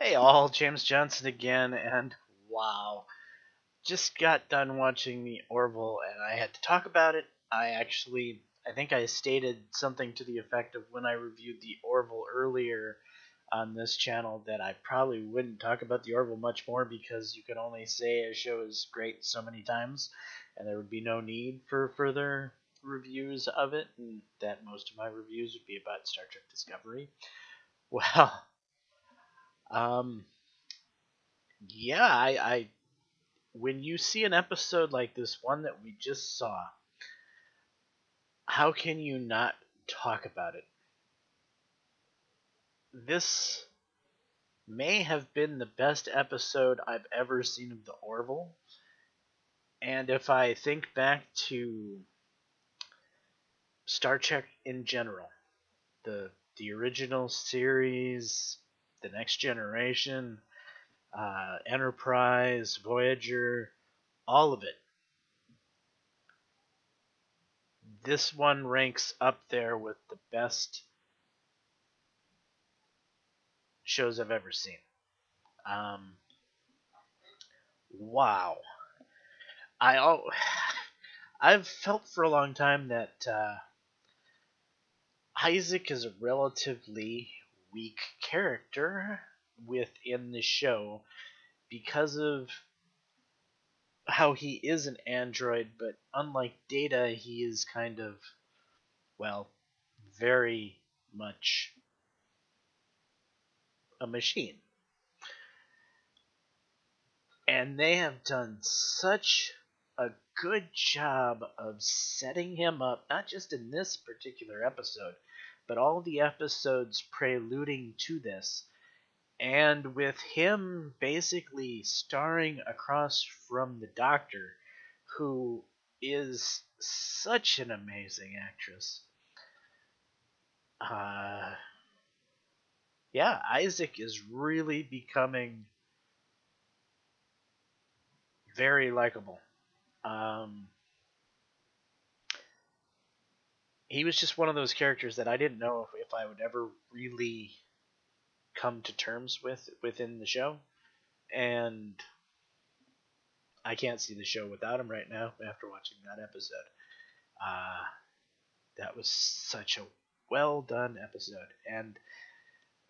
Hey all, James Johnson again, and wow, just got done watching the Orville and I had to talk about it. I think I stated something to the effect of when I reviewed the Orville earlier on this channel that I probably wouldn't talk about the Orville much more because you can only say a show is great so many times and there would be no need for further reviews of it, and that most of my reviews would be about Star Trek Discovery. Well, um, yeah, I when you see an episode like this one that we just saw, how can you not talk about it? This may have been the best episode I've ever seen of the Orville. And if I think back to Star Trek in general, the original series, the Next Generation, Enterprise, Voyager, all of it, this one ranks up there with the best shows I've ever seen. Um, wow. I al- I've felt for a long time that Isaac is a relatively weak character within the show because of how he is an android, but unlike Data, he is kind of, well, very much a machine. And they have done such a good job of setting him up, not just in this particular episode, but all the episodes preluding to this. And with him basically starring across from the Doctor, who is such an amazing actress. Yeah, Isaac is really becoming very likable. Um, he was just one of those characters that I didn't know if I would ever really come to terms with within the show, and I can't see the show without him right now after watching that episode. Uh, that was such a well done episode, and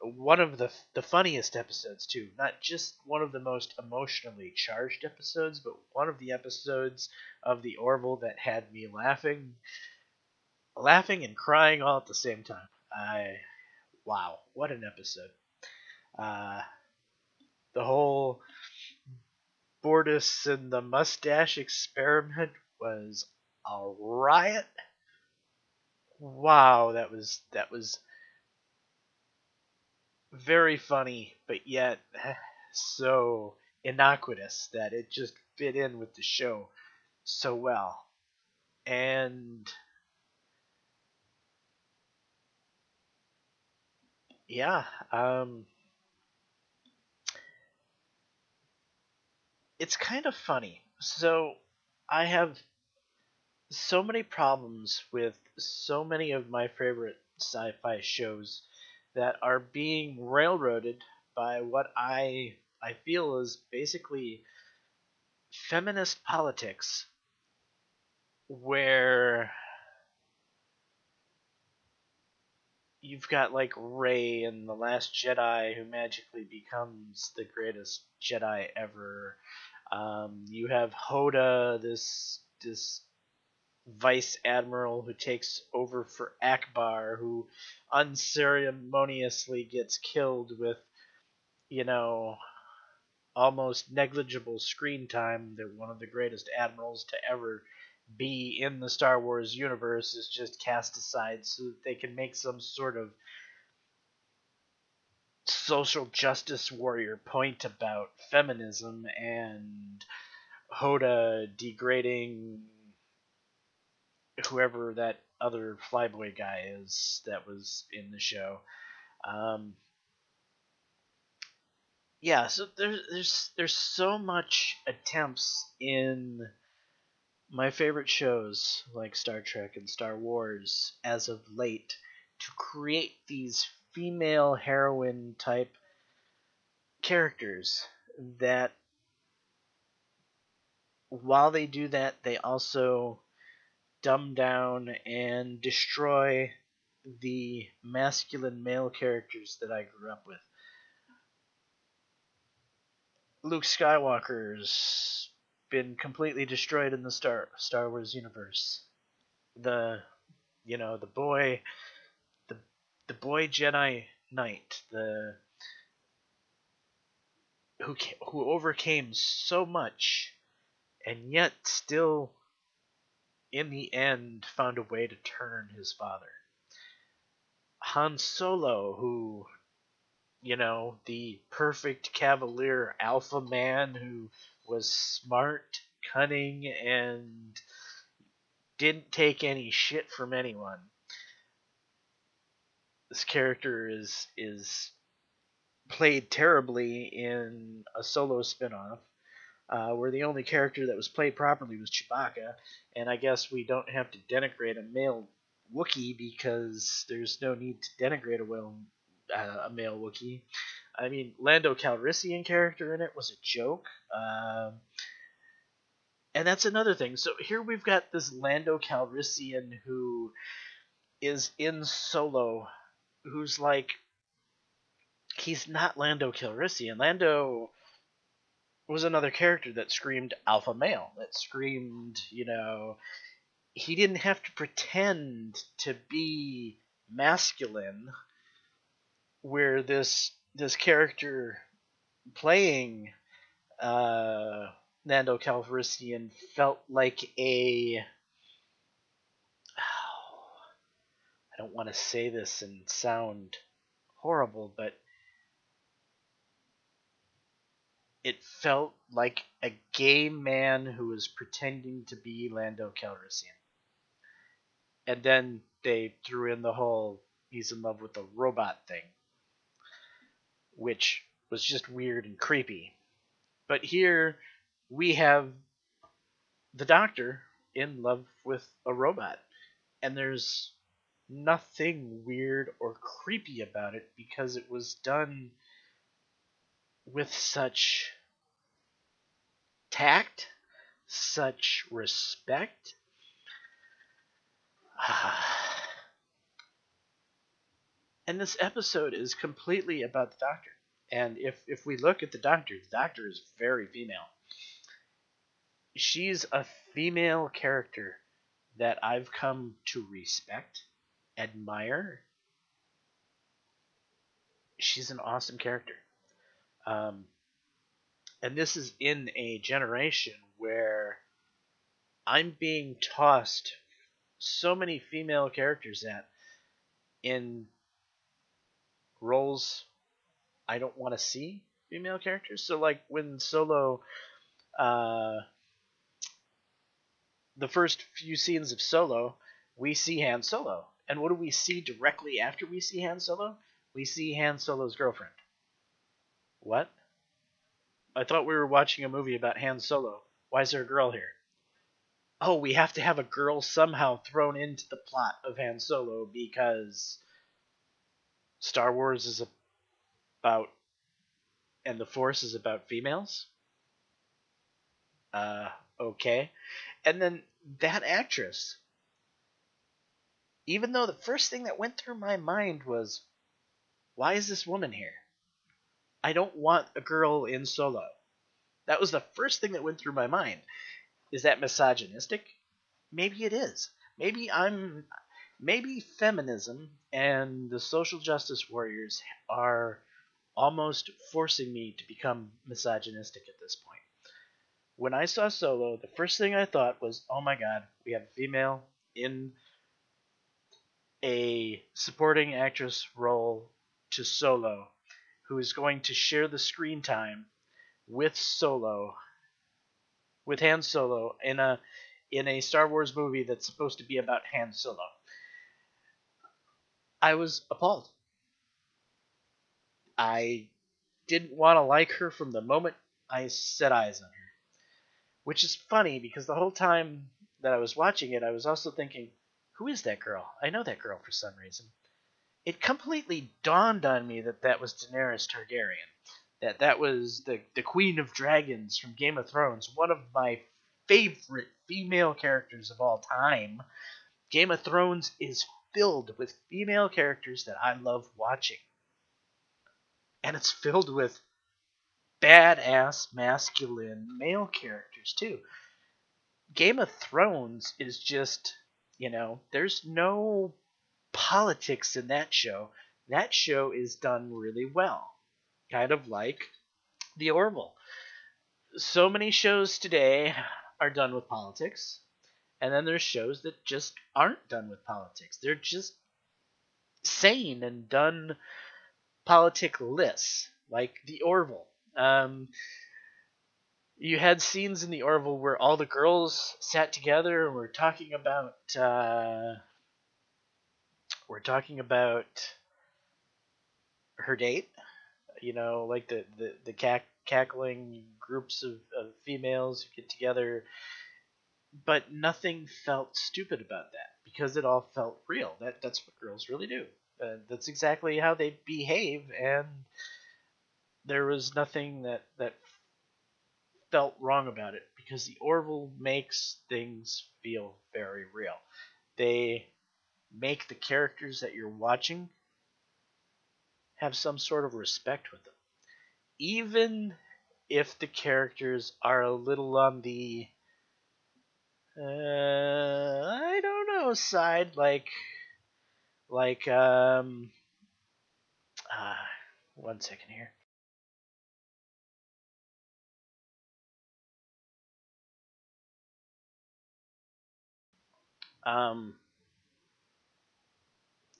one of the funniest episodes too. Not just one of the most emotionally charged episodes, but one of the episodes of the Orville that had me laughing and crying all at the same time. Wow, what an episode! Uh, the whole Bortus and the mustache experiment was a riot. Wow, that was very funny, but yet so innocuous that it just fit in with the show so well. And yeah, it's kind of funny. So I have so many problems with so many of my favorite sci-fi shows that are being railroaded by what I feel is basically feminist politics, where you've got like Rey in The Last Jedi who magically becomes the greatest Jedi ever. You have Hoda, this vice admiral who takes over for Akbar, who unceremoniously gets killed with, you know, almost negligible screen time. That one of the greatest admirals to ever be in the Star Wars universe is just cast aside so that they can make some sort of social justice warrior point about feminism, and Hoda degrading whoever that other flyboy guy is that was in the show. Um, yeah, so there's so much attempts in my favorite shows like Star Trek and Star Wars as of late to create these female heroine type characters that, while they do that, they also dumb down and destroy the masculine male characters that I grew up with. Luke Skywalker's been completely destroyed in the Star Wars universe. The the boy the the boy Jedi Knight, the who overcame so much and yet still in the end found a way to turn his father. Han Solo, who, the perfect cavalier alpha man who was smart, cunning, and didn't take any shit from anyone. This character is played terribly in a Solo spinoff, where the only character that was played properly was Chewbacca, and I guess we don't have to denigrate a male Wookiee because there's no need to denigrate a male Wookiee. I mean, Lando Calrissian character in it was a joke, and that's another thing. So here we've got this Lando Calrissian who is in Solo, who's like, he's not Lando Calrissian. Lando was another character that screamed alpha male, that screamed, he didn't have to pretend to be masculine, where this character playing Lando Calrissian felt like I don't want to say this and sound horrible, but it felt like a gay man who was pretending to be Lando Calrissian. And then they threw in the whole he's in love with a robot thing, which was just weird and creepy. But here we have the Doctor in love with a robot, and there's nothing weird or creepy about it because it was done with such tact, such respect. And this episode is completely about the Doctor. And if we look at the Doctor is very female. She's a female character that I've come to respect, admire. She's an awesome character. And this is in a generation where I'm being tossed so many female characters in roles I don't want to see female characters. So like when Solo, the first few scenes of Solo, we see Han Solo. And what do we see directly after we see Han Solo? We see Han Solo's girlfriend. What? I thought we were watching a movie about Han Solo. Why is there a girl here? Oh, we have to have a girl somehow thrown into the plot of Han Solo because Star Wars is about, and the Force is about females? Okay. And then that actress, even though the first thing that went through my mind was, why is this woman here? I don't want a girl in Solo. That was the first thing that went through my mind. Is that misogynistic? Maybe it is. Maybe feminism and the social justice warriors are almost forcing me to become misogynistic at this point. When I saw Solo, the first thing I thought was, oh my god, we have a female in a supporting actress role to Solo who is going to share the screen time with Han Solo in a Star Wars movie that's supposed to be about Han Solo. I was appalled. I didn't want to like her from the moment I set eyes on her. Which is funny because the whole time that I was watching it, I was also thinking, who is that girl? I know that girl for some reason. It completely dawned on me that was Daenerys Targaryen. That was the Queen of Dragons from Game of Thrones, one of my favorite female characters of all time. Game of Thrones is filled with female characters that I love watching. And it's filled with badass masculine male characters too. Game of Thrones is just, there's no politics in that show. That show is done really well. Kind of like The Orville. So many shows today are done with politics, and then there's shows that just aren't done with politics. They're just sane and done politic-less, like The Orville. You had scenes in The Orville where all the girls sat together and were talking about her date. Like the cackling groups of females who get together, but nothing felt stupid about that because it all felt real. That's what girls really do. That's exactly how they behave, and there was nothing that felt wrong about it because the Orville makes things feel very real. They make the characters that you're watching have some sort of respect with them. Even if the characters are a little on the I don't know side, like one second here.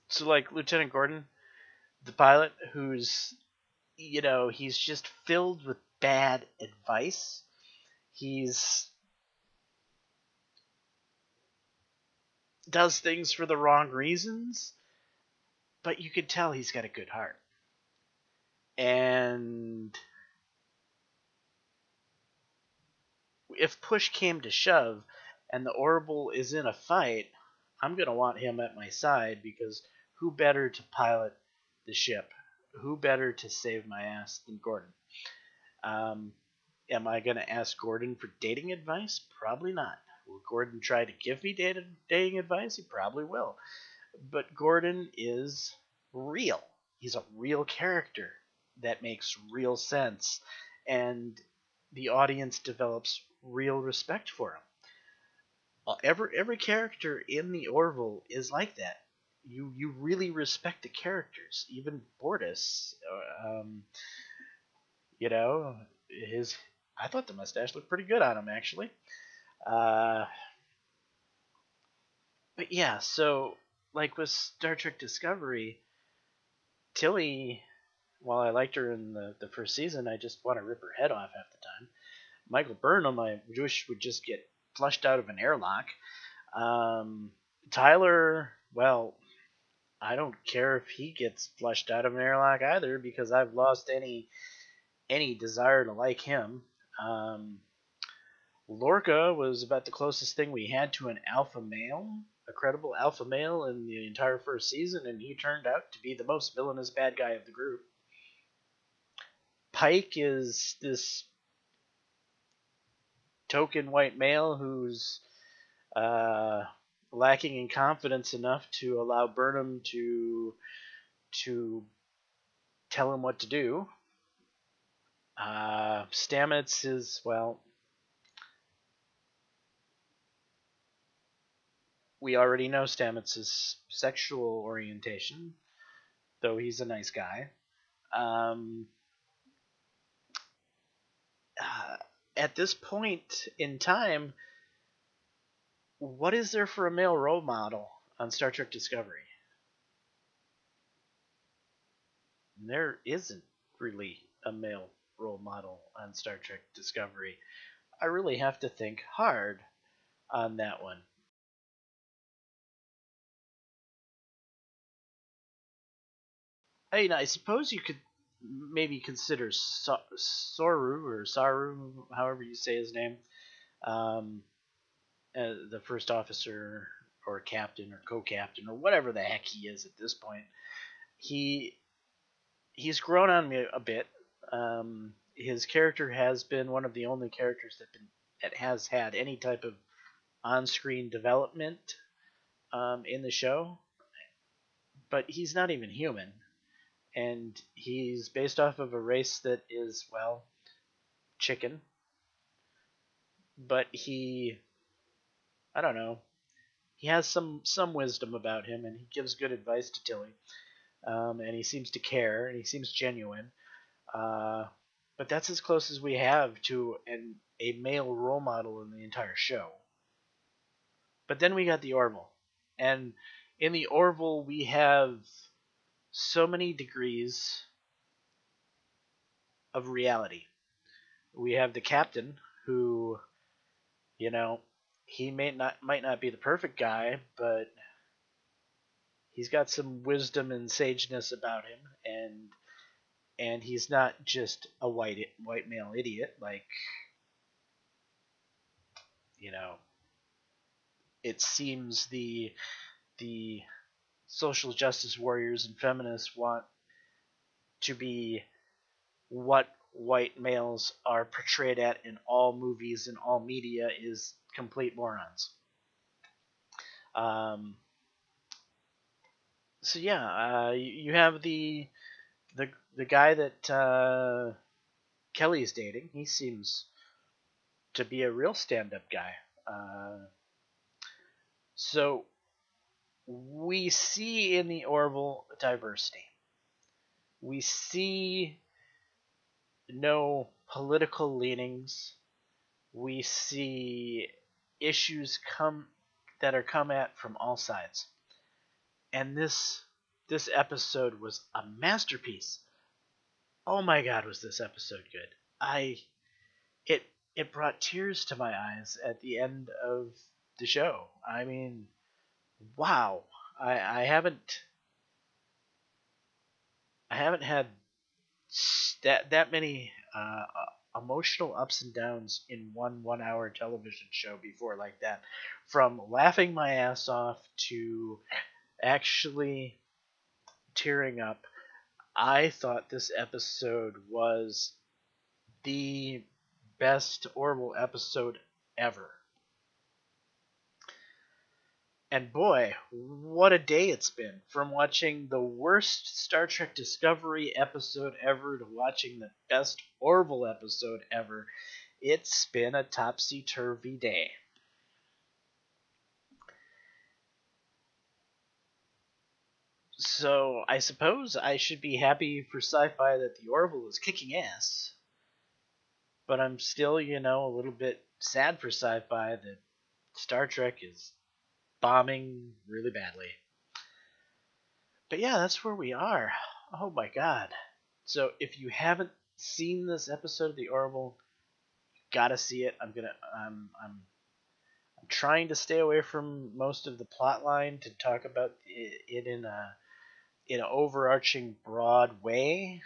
So like Lieutenant Gordon, the pilot, who's he's just filled with bad advice. He's does things for the wrong reasons, but you could tell he's got a good heart. And if push came to shove and the Orville is in a fight, I'm going to want him at my side because who better to pilot the ship? Who better to save my ass than Gordon? Am I going to ask Gordon for dating advice? Probably not. Will Gordon try to give me dating advice? He probably will. But Gordon is real. He's a real character that makes real sense, and the audience develops real respect for him. Every character in the Orville is like that. You really respect the characters. Even Bortus, his I thought the mustache looked pretty good on him actually. But yeah, so like with Star Trek Discovery, Tilly, while I liked her in the first season, I just want to rip her head off half the time. Michael Burnham, I wish would just get flushed out of an airlock. Tyler, well, I don't care if he gets flushed out of an airlock either because I've lost any desire to like him. Lorca was about the closest thing we had to an alpha male, a credible alpha male in the entire first season, and he turned out to be the most villainous bad guy of the group. Pike is this token white male who's lacking in confidence enough to allow Burnham to tell him what to do. Stamets is, well, we already know Stamets' sexual orientation, though he's a nice guy. At this point in time, what is there for a male role model on Star Trek Discovery? There isn't really a male role model on Star Trek Discovery. I really have to think hard on that one. I suppose you could maybe consider Soru, or Saru, however you say his name, the first officer or captain or co-captain or whatever the heck he is at this point. He's grown on me a bit. His character has been one of the only characters that has had any type of on-screen development in the show, but he's not even human, and he's based off of a race that is, well, chicken. But I don't know, he has some wisdom about him, and he gives good advice to Tilly, and he seems to care, and he seems genuine. Uh, but that's as close as we have to a male role model in the entire show. But then we got the Orville, and in the Orville we have so many degrees of reality. We have the captain who, you know, he might not be the perfect guy, but he's got some wisdom and sageness about him, and he's not just a white male idiot like, you know, it seems the social justice warriors and feminists want to be what white males are portrayed at in all movies and all media is complete morons. Um, so yeah, you have the guy that Kelly's dating. He seems to be a real stand-up guy. So we see in the Orville diversity. We see no political leanings. We see issues that are come at from all sides. And this episode was a masterpiece. Oh my god, was this episode good. It it brought tears to my eyes at the end of the show. I mean, wow. I haven't had that many emotional ups and downs in one hour television show before like that. From laughing my ass off to actually tearing up. I thought this episode was the best Orville episode ever. And boy, what a day it's been. From watching the worst Star Trek Discovery episode ever to watching the best Orville episode ever, it's been a topsy-turvy day. So I suppose I should be happy for Sci-Fi that the Orville is kicking ass. But I'm still, a little bit sad for Sci-Fi that Star Trek is bombing really badly. But yeah, that's where we are. Oh my god. So if you haven't seen this episode of the Orville, you gotta see it. I'm trying to stay away from most of the plot line to talk about it in an overarching broad way.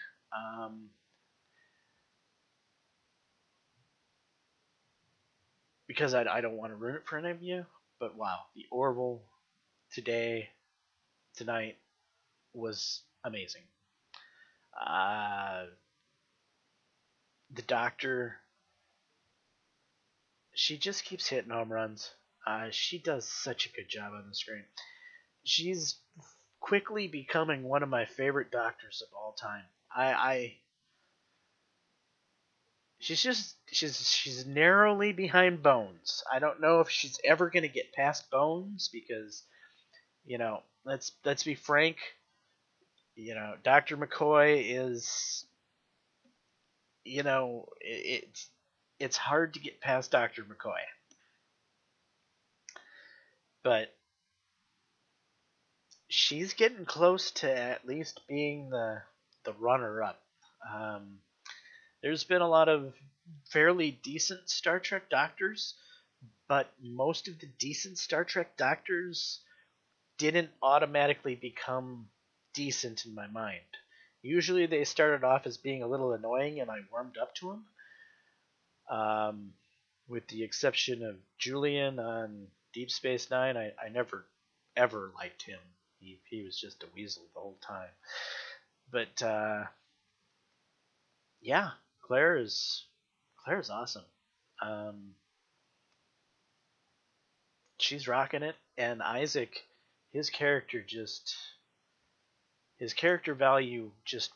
Because I don't want to ruin it for any of you. But wow, the Orville tonight was amazing. The Doctor, she just keeps hitting home runs. She does such a good job on the screen. She's quickly becoming one of my favorite Doctors of all time. She's narrowly behind Bones. I don't know if she's ever gonna get past Bones because, let's be frank. Dr. McCoy is, it's hard to get past Dr. McCoy. But she's getting close to at least being the runner-up. There's been a lot of fairly decent Star Trek Doctors, but most of the decent Star Trek Doctors didn't automatically become decent in my mind. Usually they started off as being a little annoying and I warmed up to them. With the exception of Julian on Deep Space Nine, I never ever liked him. He was just a weasel the whole time. But yeah, Claire is awesome. Um, she's rocking it, and Isaac, his character just his character value just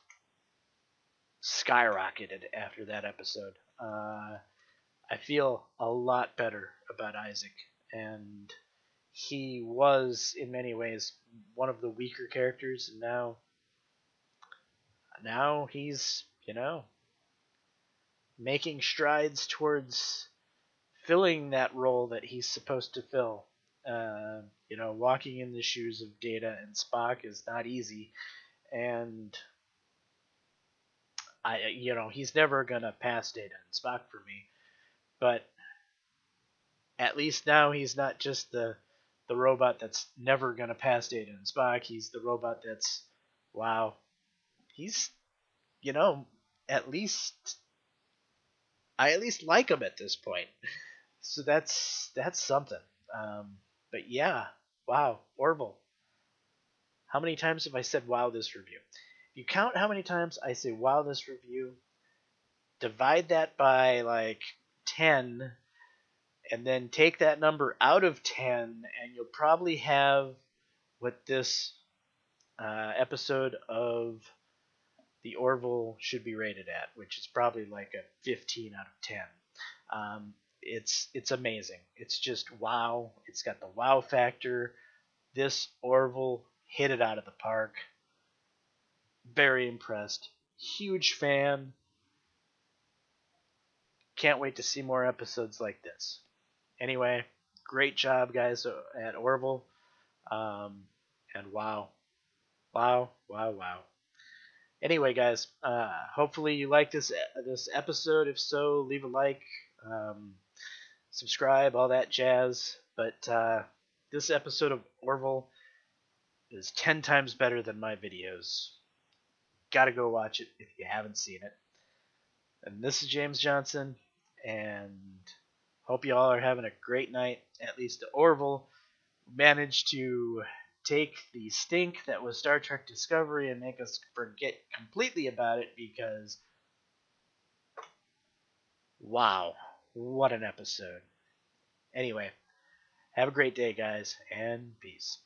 skyrocketed after that episode. I feel a lot better about Isaac, and he was in many ways one of the weaker characters, and now he's making strides towards filling that role that he's supposed to fill. Walking in the shoes of Data and Spock is not easy, and he's never gonna pass Data and Spock for me. But at least now he's not just the robot that's never gonna pass Data and Spock. He's the robot that's wow. He's you know at least I at least like him at this point. So that's something. But yeah, wow, Orville. How many times have I said wow this review? If you count how many times I say wow this review, divide that by like 10, and then take that number out of 10, and you'll probably have what this episode of the Orville should be rated at, which is probably like a 15 out of 10. It's amazing. It's just wow. It's got the wow factor. This Orville hit it out of the park. Very impressed. Huge fan. Can't wait to see more episodes like this. Anyway, great job, guys, at Orville. And wow. Wow, wow, wow. Anyway, guys, hopefully you liked this episode. If so, leave a like, subscribe, all that jazz. But this episode of Orville is 10 times better than my videos. Gotta go watch it if you haven't seen it. And this is Jaames Johnson, and hope you all are having a great night. At least Orville managed to take the stink that was Star Trek Discovery and make us forget completely about it, because wow, what an episode. Anyway, have a great day, guys, and peace.